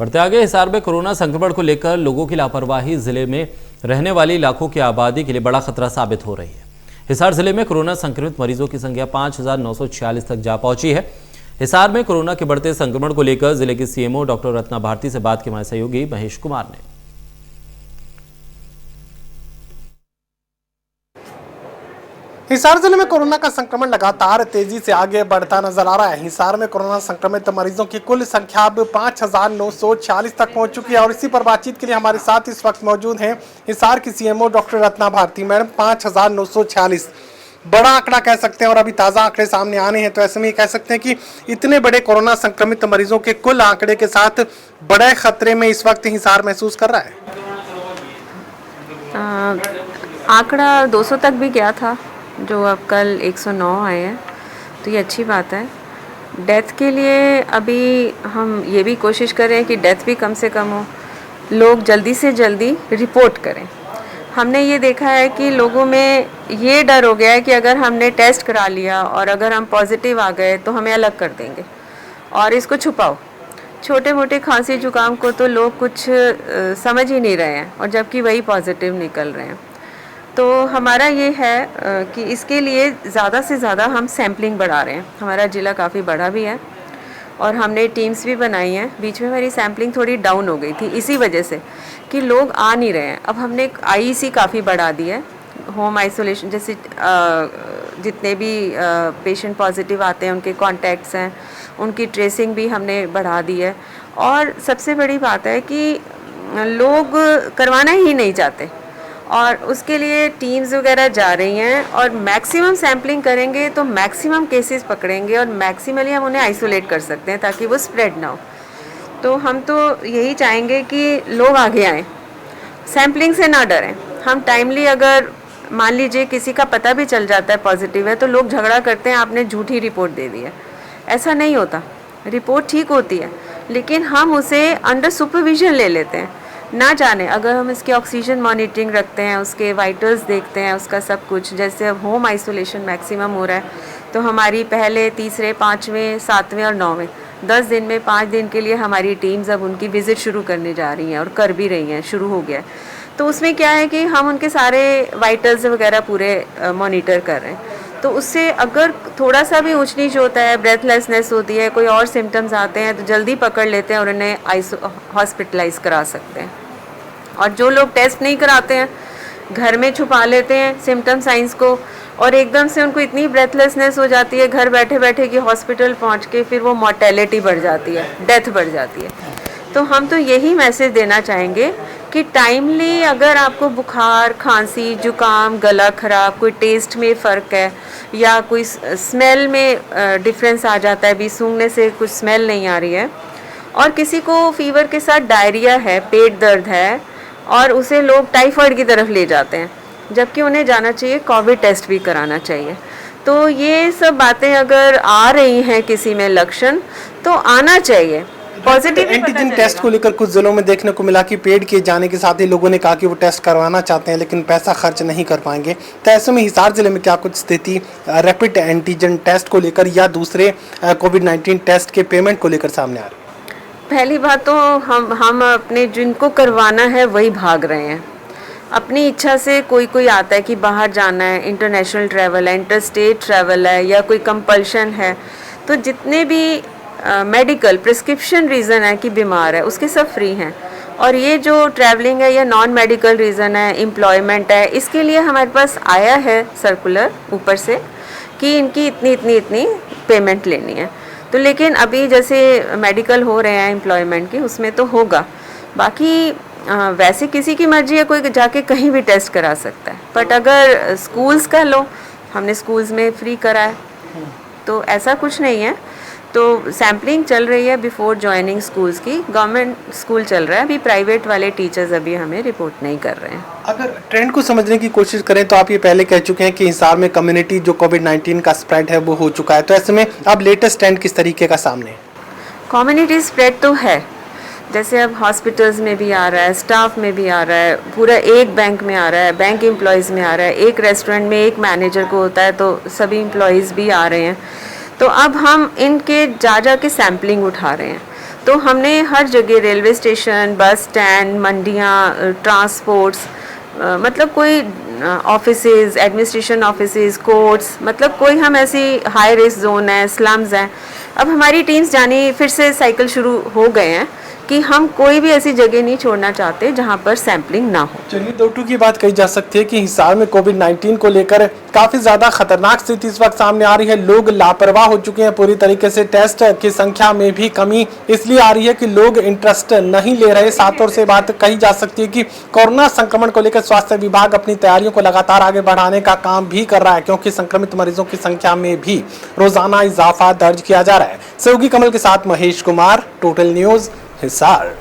बढ़ते आगे, हिसार में कोरोना संक्रमण को लेकर लोगों की लापरवाही जिले में रहने वाली लाखों की आबादी के लिए बड़ा खतरा साबित हो रही है। हिसार जिले में कोरोना संक्रमित मरीजों की संख्या 5,946 तक जा पहुंची है। हिसार में कोरोना के बढ़ते संक्रमण को लेकर जिले की सीएमओ डॉक्टर रत्ना भारती से बात की हमारे सहयोगी महेश कुमार ने। हिसार जिले में कोरोना का संक्रमण लगातार तेजी से आगे बढ़ता नजर आ रहा है। हिसार में कोरोना संक्रमित मरीजों की कुल संख्या अब 5,946 तक पहुंच चुकी है और इसी पर बातचीत के लिए हमारे साथ इस वक्त मौजूद हैं हिसार की CMO doctor Ratna Bharti. Madam, 5,946 बड़ा आंकड़ा कह सकते हैं और अभी ताज़ा आंकड़े सामने आने हैं, तो ऐसे में कह सकते हैं कि इतने बड़े कोरोना संक्रमित मरीजों के कुल आंकड़े के साथ बड़े खतरे में इस वक्त हिसार महसूस कर रहा है। आंकड़ा 200 तक भी गया था, जो अब कल 109 आए हैं, तो ये अच्छी बात है। डेथ के लिए अभी हम ये भी कोशिश कर रहे हैं कि डेथ भी कम से कम हो, लोग जल्दी से जल्दी रिपोर्ट करें। हमने ये देखा है कि लोगों में ये डर हो गया है कि अगर हमने टेस्ट करा लिया और अगर हम पॉजिटिव आ गए तो हमें अलग कर देंगे और इसको छुपाओ। छोटे मोटे खांसी जुकाम को तो लोग कुछ समझ ही नहीं रहे हैं और जबकि वही पॉजिटिव निकल रहे हैं। तो हमारा ये है कि इसके लिए ज़्यादा से ज़्यादा हम सैम्पलिंग बढ़ा रहे हैं। हमारा ज़िला काफ़ी बड़ा भी है और हमने टीम्स भी बनाई हैं। बीच में हमारी सैम्पलिंग थोड़ी डाउन हो गई थी इसी वजह से कि लोग आ नहीं रहे हैं। अब हमने आईईसी काफ़ी बढ़ा दी है, होम आइसोलेशन, जैसे जितने भी पेशेंट पॉजिटिव आते हैं उनके कॉन्टैक्ट्स हैं, उनकी ट्रेसिंग भी हमने बढ़ा दी है। और सबसे बड़ी बात है कि लोग करवाना ही नहीं चाहते और उसके लिए टीम्स वगैरह जा रही हैं और मैक्सिमम सैम्पलिंग करेंगे तो मैक्सिमम केसेस पकड़ेंगे और मैक्सिमली हम उन्हें आइसोलेट कर सकते हैं ताकि वो स्प्रेड ना हो। तो हम तो यही चाहेंगे कि लोग आगे आएँ, सैम्पलिंग से ना डरें। हम टाइमली, अगर मान लीजिए किसी का पता भी चल जाता है पॉजिटिव है, तो लोग झगड़ा करते हैं आपने झूठी रिपोर्ट दे दी है। ऐसा नहीं होता, रिपोर्ट ठीक होती है लेकिन हम उसे अंडर सुपरविजन ले लेते हैं। ना जाने अगर हम इसकी ऑक्सीजन मॉनिटरिंग रखते हैं, उसके वाइटल्स देखते हैं, उसका सब कुछ, जैसे अब होम आइसोलेशन मैक्सिमम हो रहा है तो हमारी पहले, तीसरे, 5वें, 7वें और 9वें 10 दिन में 5 दिन के लिए हमारी टीम्स अब उनकी विज़िट शुरू करने जा रही हैं और कर भी रही हैं, शुरू हो गया है। तो उसमें क्या है कि हम उनके सारे वाइटल्स वगैरह पूरे मॉनिटर कर रहे हैं। तो उससे अगर थोड़ा सा भी ऊंच नीच होता है, ब्रेथलेसनेस होती है, कोई और सिम्टम्स आते हैं तो जल्दी पकड़ लेते हैं और उन्हें हॉस्पिटलाइज करा सकते हैं। और जो लोग टेस्ट नहीं कराते हैं, घर में छुपा लेते हैं सिम्टम साइंस को और एकदम से उनको इतनी ब्रेथलेसनेस हो जाती है घर बैठे बैठे कि हॉस्पिटल पहुंच के फिर वो मोर्टेलिटी बढ़ जाती है, डेथ बढ़ जाती है। तो हम तो यही मैसेज देना चाहेंगे कि टाइमली अगर आपको बुखार, खांसी, जुकाम, गला खराब, कोई टेस्ट में फ़र्क है या कोई स्मेल में डिफरेंस आ जाता है, भी सूंघने से कुछ स्मेल नहीं आ रही है, और किसी को फीवर के साथ डायरिया है, पेट दर्द है और उसे लोग टाइफाइड की तरफ ले जाते हैं, जबकि उन्हें जाना चाहिए कोविड टेस्ट भी कराना चाहिए। तो ये सब बातें अगर आ रही हैं किसी में लक्षण तो आना चाहिए। पॉजिटिव एंटीजन टेस्ट को लेकर कुछ जिलों में देखने को मिला कि पेड किए जाने के साथ ही लोगों ने कहा कि वो टेस्ट करवाना चाहते हैं लेकिन पैसा खर्च नहीं कर पाएंगे। तो ऐसे में हिसार जिले में क्या कुछ स्थिति रैपिड एंटीजन टेस्ट को लेकर या दूसरे कोविड-19 टेस्ट के पेमेंट को लेकर सामने आ रही है? पहली बात तो हम अपने जिनको करवाना है वही भाग रहे हैं। अपनी इच्छा से कोई आता है कि बाहर जाना है, इंटरनेशनल ट्रैवल है, इंटरस्टेट ट्रैवल है या कोई कंपल्शन है, तो जितने भी मेडिकल प्रिस्क्रिप्शन रीज़न है कि बीमार है उसके सब फ्री हैं। और ये जो ट्रैवलिंग है या नॉन मेडिकल रीज़न है, एम्प्लॉयमेंट है, इसके लिए हमारे पास आया है सर्कुलर ऊपर से कि इनकी इतनी पेमेंट लेनी है। तो लेकिन अभी जैसे मेडिकल हो रहे हैं एम्प्लॉयमेंट की, उसमें तो होगा। बाकी वैसे किसी की मर्जी है, कोई जाके कहीं भी टेस्ट करा सकता है। बट अगर स्कूल्स का लो, हमने स्कूल्स में फ्री करा है, तो ऐसा कुछ नहीं है। तो सैम्पलिंग चल रही है बिफोर ज्वाइनिंग स्कूल्स की। गवर्नमेंट स्कूल चल रहा है, अभी प्राइवेट वाले टीचर्स अभी हमें रिपोर्ट नहीं कर रहे हैं। अगर ट्रेंड को समझने की कोशिश करें तो आप ये पहले कह चुके हैं कि हिसार में कम्युनिटी जो कोविड-19 का स्प्रेड है वो हो चुका है, तो ऐसे में अब लेटेस्ट ट्रेंड किस तरीके का सामने है? कम्युनिटी स्प्रेड तो है, जैसे अब हॉस्पिटल्स में भी आ रहा है, स्टाफ में भी आ रहा है, पूरा एक बैंक में आ रहा है, बैंक एम्प्लॉयज़ में आ रहा है, एक रेस्टोरेंट में एक मैनेजर को होता है तो सभी एम्प्लॉयज़ भी आ रहे हैं। तो अब हम इनके जा के सैम्पलिंग उठा रहे हैं तो हमने हर जगह रेलवे स्टेशन, बस स्टैंड, मंडियाँ, ट्रांसपोर्ट्स, मतलब कोई ऑफिसेज, एडमिनिस्ट्रेशन ऑफिसेज, कोर्ट्स, मतलब कोई हम ऐसी हाई रिस्क जोन है, स्लम्स हैं। अब हमारी टीम्स जानी फिर से साइकिल शुरू हो गए हैं कि हम कोई भी ऐसी जगह नहीं छोड़ना चाहते जहां पर सैंपलिंग ना हो। चलिए, दो की बात कही जा सकती है कि हिसार में कोविड-19 को लेकर काफी ज्यादा खतरनाक स्थिति इस वक्त सामने आ रही है। लोग लापरवाह हो चुके हैं पूरी तरीके से। टेस्ट की संख्या में भी कमी इसलिए आ रही है कि लोग इंटरेस्ट नहीं ले रहे। साथ और से बात कही जा सकती है कि कोरोना संक्रमण को लेकर स्वास्थ्य विभाग अपनी तैयारियों को लगातार आगे बढ़ाने का काम भी कर रहा है, क्योंकि संक्रमित मरीजों की संख्या में भी रोजाना इजाफा दर्ज किया जा रहा है। सहयोगी कमल के साथ महेश कुमार, टोटल न्यूज, हिसार।